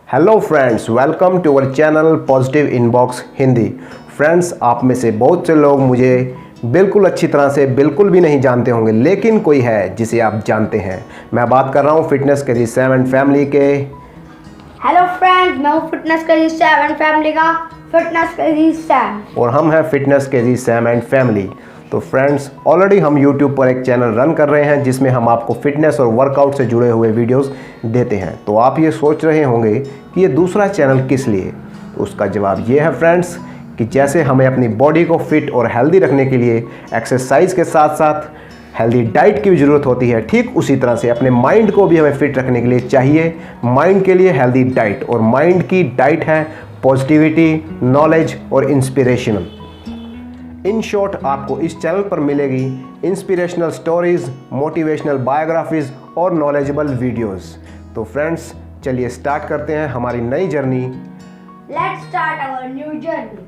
Hello friends, welcome to our channel positive inbox Hindi. Friends, आप में से बहुत से लोग मुझे बिल्कुल अच्छी तरह से बिल्कुल भी नहीं जानते होंगे, लेकिन कोई है जिसे आप जानते हैं। मैं बात कर रहा हूँ fitness crazy Sam and family के। हेलो फ्रेंड्स, मैं हूँ fitness crazy Sam and family का फिटनेस क्रेजी सैम, और हम हैं fitness crazy Sam and family. तो फ्रेंड्स, ऑलरेडी हम यूट्यूब पर एक चैनल रन कर रहे हैं जिसमें हम आपको फिटनेस और वर्कआउट से जुड़े हुए वीडियोस देते हैं। तो आप ये सोच रहे होंगे कि ये दूसरा चैनल किस लिए। तो उसका जवाब ये है फ्रेंड्स कि जैसे हमें अपनी बॉडी को फिट और हेल्दी रखने के लिए एक्सरसाइज के साथ साथ हेल्दी डाइट की भी ज़रूरत होती है, ठीक उसी तरह से अपने माइंड को भी हमें फिट रखने के लिए चाहिए माइंड के लिए हेल्दी डाइट। और माइंड की डाइट है पॉजिटिविटी, नॉलेज और इंस्पिरेशनल। इन शॉर्ट, आपको इस चैनल पर मिलेगी इंस्पिरेशनल स्टोरीज, मोटिवेशनल बायोग्राफीज और नॉलेजेबल वीडियोस। तो फ्रेंड्स, चलिए स्टार्ट करते हैं हमारी नई journey. Let's start our new journey.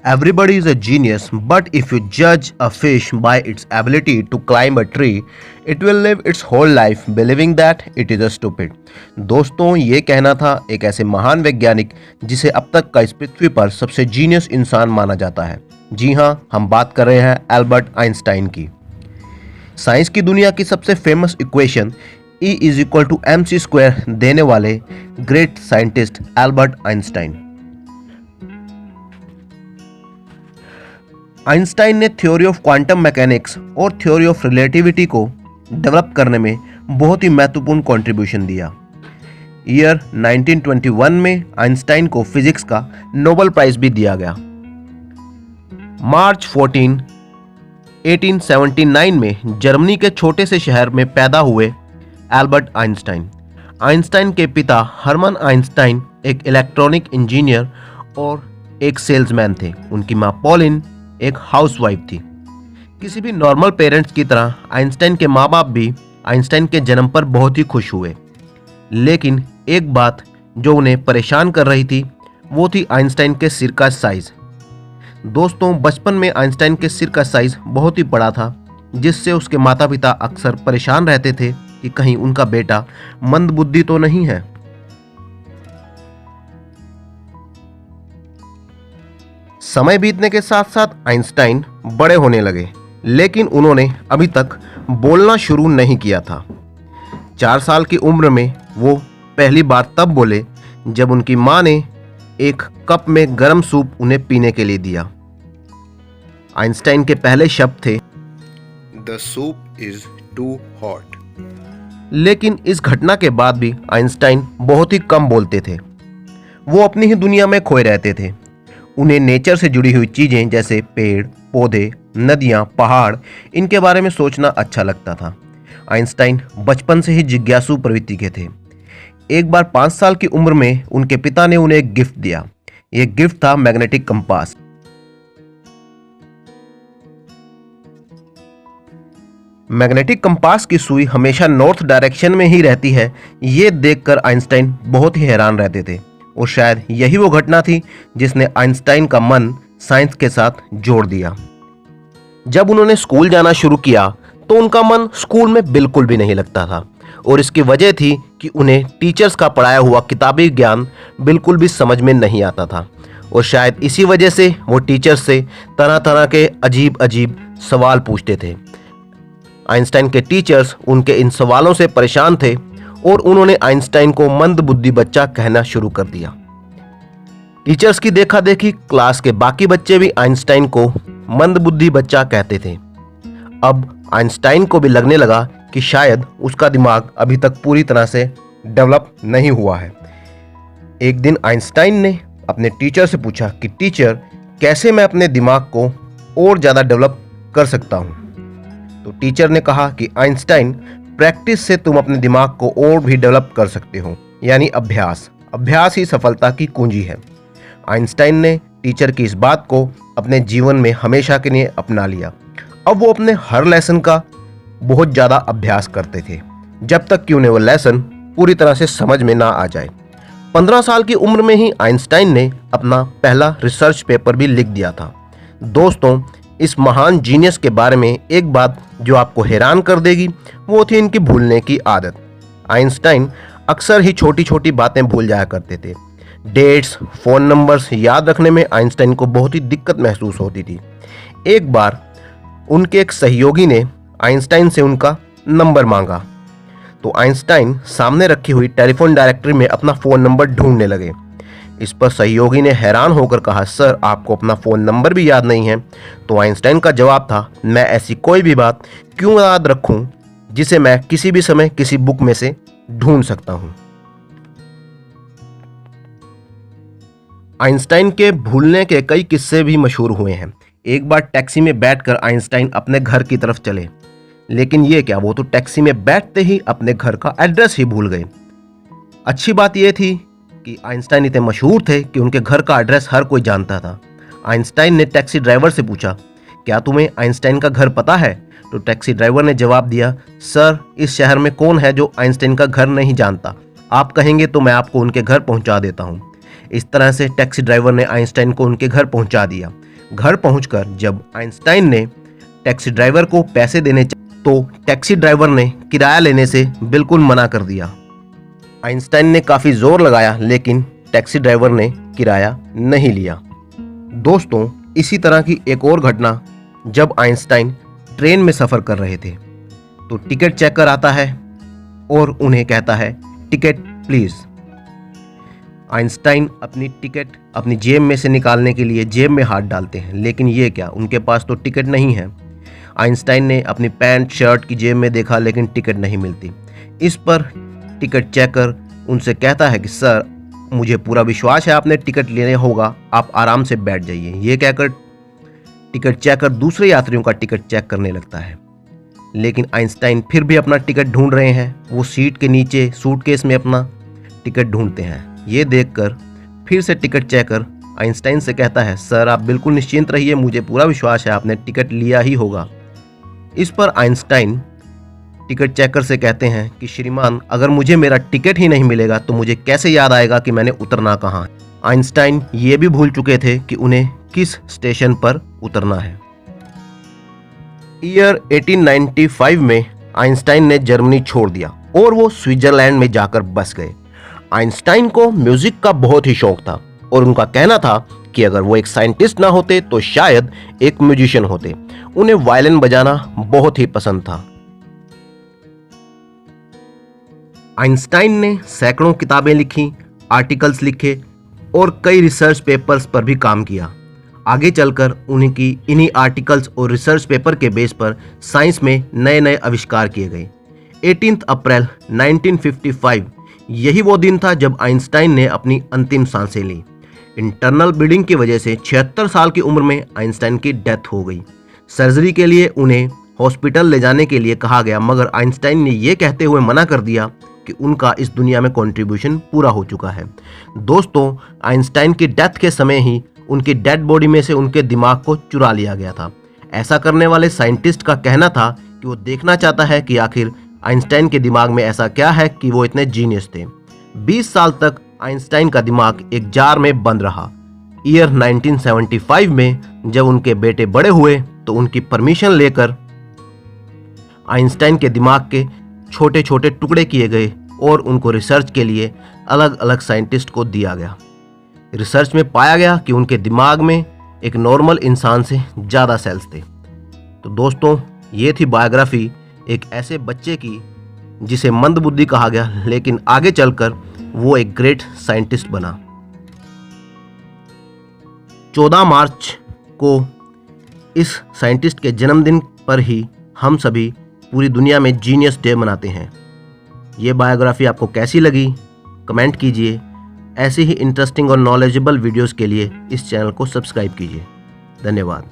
Everybody is a genius, but if you judge a fish by its ability to climb a tree, it will live its whole life believing that it is a stupid. दोस्तों, ये कहना था एक ऐसे महान वैज्ञानिक जिसे अब तक का इस पृथ्वी पर सबसे जीनियस इंसान माना जाता है। जी हाँ, हम बात कर रहे हैं एल्बर्ट आइंस्टाइन की। साइंस की दुनिया की सबसे फेमस इक्वेशन E = mc² देने वाले great scientist Albert Einstein. Einstein ने थ्योरी ऑफ क्वांटम मैकेनिक्स और थ्योरी ऑफ रिलेटिविटी को डेवलप करने में बहुत ही महत्वपूर्ण कंट्रीब्यूशन दिया। ईयर 1921 में आइंस्टाइन को फिजिक्स का नोबेल प्राइज भी दिया गया। मार्च 14, 1879 में जर्मनी के छोटे से शहर में पैदा हुए एल्बर्ट आइंस्टाइन। आइंस्टाइन के पिता हर्मन आइंस्टाइन एक इलेक्ट्रॉनिक इंजीनियर और एक सेल्समैन थे। उनकी मां पॉलिन एक हाउसवाइफ थी। किसी भी नॉर्मल पेरेंट्स की तरह आइंस्टाइन के माँ बाप भी आइंस्टाइन के जन्म पर बहुत ही खुश हुए, लेकिन एक बात जो उन्हें परेशान कर रही थी वो थी आइंस्टाइन के सिर का साइज। दोस्तों, बचपन में आइंस्टाइन के सिर का साइज बहुत ही बड़ा था, जिससे उसके माता पिता अक्सर परेशान रहते थे कि कहीं उनका बेटा मंदबुद्धि तो नहीं है। समय बीतने के साथ साथ आइंस्टाइन बड़े होने लगे, लेकिन उन्होंने अभी तक बोलना शुरू नहीं किया था। 4 साल की उम्र में वो पहली बार तब बोले जब उनकी मां ने एक कप में गर्म सूप उन्हें पीने के लिए दिया। आइंस्टाइन के पहले शब्द थे, the soup is too hot. लेकिन इस घटना के बाद भी आइंस्टाइन बहुत ही कम बोलते थे। वो अपनी ही दुनिया में खोए रहते थे। उन्हें नेचर से जुड़ी हुई चीज़ें जैसे पेड़, पौधे, नदियाँ, पहाड़, इनके बारे में सोचना अच्छा लगता था। आइंस्टाइन बचपन से ही जिज्ञासु प्रवृत्ति के थे। एक बार 5 साल की उम्र में उनके पिता ने उन्हें एक गिफ्ट दिया। यह गिफ्ट था मैग्नेटिक कंपास। मैग्नेटिक कंपास की सुई हमेशा नॉर्थ डायरेक्शन में ही रहती है, ये देखकर आइंस्टाइन बहुत ही हैरान रहते थे। और शायद यही वो घटना थी जिसने आइंस्टाइन का मन साइंस के साथ जोड़ दिया। जब उन्होंने स्कूल जाना शुरू किया तो उनका मन स्कूल में बिल्कुल भी नहीं लगता था, और इसकी वजह थी कि उन्हें टीचर्स का पढ़ाया हुआ किताबी ज्ञान बिल्कुल भी समझ में नहीं आता था। और शायद इसी वजह से वो टीचर्स से तरह तरह के अजीब अजीब सवाल पूछते थे। आइंस्टाइन के टीचर्स उनके इन सवालों से परेशान थे और उन्होंने आइंस्टाइन को मंदबुद्धि बच्चा कहना शुरू कर दिया। टीचर्स की देखा देखी क्लास के बाकी बच्चे भी आइंस्टाइन को मंदबुद्धि बच्चा कहते थे। अब आइंस्टाइन को भी लगने लगा कि शायद उसका दिमाग अभी तक पूरी तरह से डेवलप नहीं हुआ है। एक दिन आइंस्टाइन ने अपने टीचर से पूछा कि टीचर, कैसे मैं अपने दिमाग को और ज़्यादा डेवलप कर सकता हूँ। तो टीचर ने कहा कि आइंस्टाइन, प्रैक्टिस से तुम अपने दिमाग को और भी डेवलप कर सकते हो, यानी अभ्यास। अभ्यास ही सफलता की कुंजी है। आइंस्टाइन ने टीचर की इस बात को अपने जीवन में हमेशा के लिए अपना लिया। अब वो अपने हर लेसन का बहुत ज़्यादा अभ्यास करते थे, जब तक कि उन्हें वो लेसन पूरी तरह से समझ में ना आ जाए। 15 साल की उम्र में ही आइंस्टाइन ने अपना पहला रिसर्च पेपर भी लिख दिया था। दोस्तों, इस महान जीनियस के बारे में एक बात जो आपको हैरान कर देगी वो थी इनकी भूलने की आदत। आइंस्टाइन अक्सर ही छोटी छोटी बातें भूल जाया करते थे। डेट्स, फ़ोन नंबर्स याद रखने में आइंस्टाइन को बहुत ही दिक्कत महसूस होती थी। एक बार उनके एक सहयोगी ने आइंस्टाइन से उनका नंबर मांगा तो आइंस्टाइन सामने रखी हुई टेलीफोन डायरेक्टरी में अपना फ़ोन नंबर ढूंढने लगे। इस पर सहयोगी ने हैरान होकर कहा, सर आपको अपना फ़ोन नंबर भी याद नहीं है? तो आइंस्टाइन का जवाब था, मैं ऐसी कोई भी बात क्यों याद रखूं जिसे मैं किसी भी समय किसी बुक में से ढूंढ सकता हूं। आइंस्टाइन के भूलने के कई किस्से भी मशहूर हुए हैं। एक बार टैक्सी में बैठकर आइंस्टाइन अपने घर की तरफ चले, लेकिन ये क्या, वो तो टैक्सी में बैठते ही अपने घर का एड्रेस ही भूल गए। अच्छी बात यह थी कि आइंस्टाइन इतने मशहूर थे कि उनके घर का एड्रेस हर कोई जानता था। आइंस्टाइन ने टैक्सी ड्राइवर से पूछा, क्या तुम्हें आइंस्टाइन का घर पता है? तो टैक्सी ड्राइवर ने जवाब दिया, सर इस शहर में कौन है जो आइंस्टाइन का घर नहीं जानता? आप कहेंगे तो मैं आपको उनके घर पहुंचा देता हूं। इस तरह से टैक्सी ड्राइवर ने आइंस्टाइन को उनके घर पहुंचा दिया। घर पहुंचकर जब आइंस्टाइन ने टैक्सी ड्राइवर को पैसे देने तो टैक्सी ड्राइवर ने किराया लेने से बिल्कुल मना कर दिया। आइंस्टाइन ने काफ़ी जोर लगाया लेकिन टैक्सी ड्राइवर ने किराया नहीं लिया। दोस्तों, इसी तरह की एक और घटना, जब आइंस्टाइन ट्रेन में सफ़र कर रहे थे तो टिकट चेकर आता है और उन्हें कहता है, टिकट प्लीज़। आइंस्टाइन अपनी टिकट अपनी जेब में से निकालने के लिए जेब में हाथ डालते हैं, लेकिन ये क्या, उनके पास तो टिकट नहीं है। आइंस्टाइन ने अपनी पैंट शर्ट की जेब में देखा लेकिन टिकट नहीं मिलती। इस पर टिकट चेकर उनसे कहता है कि सर मुझे पूरा विश्वास है आपने टिकट लेने होगा, आप आराम से बैठ जाइए। ये कहकर टिकट चेकर दूसरे यात्रियों का टिकट चेक करने लगता है, लेकिन आइंस्टाइन फिर भी अपना टिकट ढूंढ रहे हैं। वो सीट के नीचे सूटकेस में अपना टिकट ढूंढते हैं। ये देखकर फिर से टिकट चेकर आइंस्टाइन से कहता है, सर आप बिल्कुल निश्चिंत रहिए, मुझे पूरा विश्वास है आपने टिकट लिया ही होगा। इस पर आइंस्टाइन टिकट चेकर से कहते हैं कि श्रीमान, अगर मुझे मेरा टिकट ही नहीं मिलेगा तो मुझे कैसे याद आएगा कि मैंने उतरना कहाँ है। आइंस्टाइन ये भी भूल चुके थे कि उन्हें किस स्टेशन पर उतरना है। ईयर 1895 में आइंस्टाइन ने जर्मनी छोड़ दिया और वो स्विट्जरलैंड में जाकर बस गए। आइंस्टाइन को म्यूजिक का बहुत ही शौक था और उनका कहना था कि अगर वो एक साइंटिस्ट ना होते तो शायद एक म्यूजिशियन होते। उन्हें वायलिन बजाना बहुत ही पसंद था। आइंस्टाइन ने सैकड़ों किताबें लिखी, आर्टिकल्स लिखे और कई रिसर्च पेपर्स पर भी काम किया। आगे चलकर उनकी इन्हीं आर्टिकल्स और रिसर्च पेपर के बेस पर साइंस में नए नए आविष्कार किए गए। 18 अप्रैल 1955 यही वो दिन था जब आइंस्टाइन ने अपनी अंतिम सांसें ली। इंटरनल ब्लीडिंग की वजह से 76 साल की उम्र में आइंस्टाइन की डेथ हो गई। सर्जरी के लिए उन्हें हॉस्पिटल ले जाने के लिए कहा गया, मगर आइंस्टाइन ने ये कहते हुए मना कर दिया कि उनका इस दुनिया में कंट्रीब्यूशन पूरा हो चुका है। दोस्तों, आइंस्टाइन की डेथ के समय ही उनकी डेड बॉडी में से उनके दिमाग को चुरा लिया गया था। ऐसा करने वाले साइंटिस्ट का कहना था कि वो देखना चाहता है कि आखिर आइंस्टाइन के दिमाग में ऐसा क्या है कि वो इतने जीनियस थे। 20 साल तक आइंस्टाइन का दिमाग एक जार में बंद रहा। ईयर 1975 में जब उनके बेटे बड़े हुए तो उनकी परमिशन लेकर आइंस्टाइन के दिमाग के छोटे छोटे टुकड़े किए गए और उनको रिसर्च के लिए अलग अलग साइंटिस्ट को दिया गया। रिसर्च में पाया गया कि उनके दिमाग में एक नॉर्मल इंसान से ज़्यादा सेल्स थे। तो दोस्तों, ये थी बायोग्राफी एक ऐसे बच्चे की जिसे मंदबुद्धि कहा गया, लेकिन आगे चलकर वो एक ग्रेट साइंटिस्ट बना। 14 मार्च को इस साइंटिस्ट के जन्मदिन पर ही हम सभी पूरी दुनिया में जीनियस डे मनाते हैं। ये बायोग्राफी आपको कैसी लगी कमेंट कीजिए। ऐसी ही इंटरेस्टिंग और नॉलेजेबल वीडियोस के लिए इस चैनल को सब्सक्राइब कीजिए। धन्यवाद।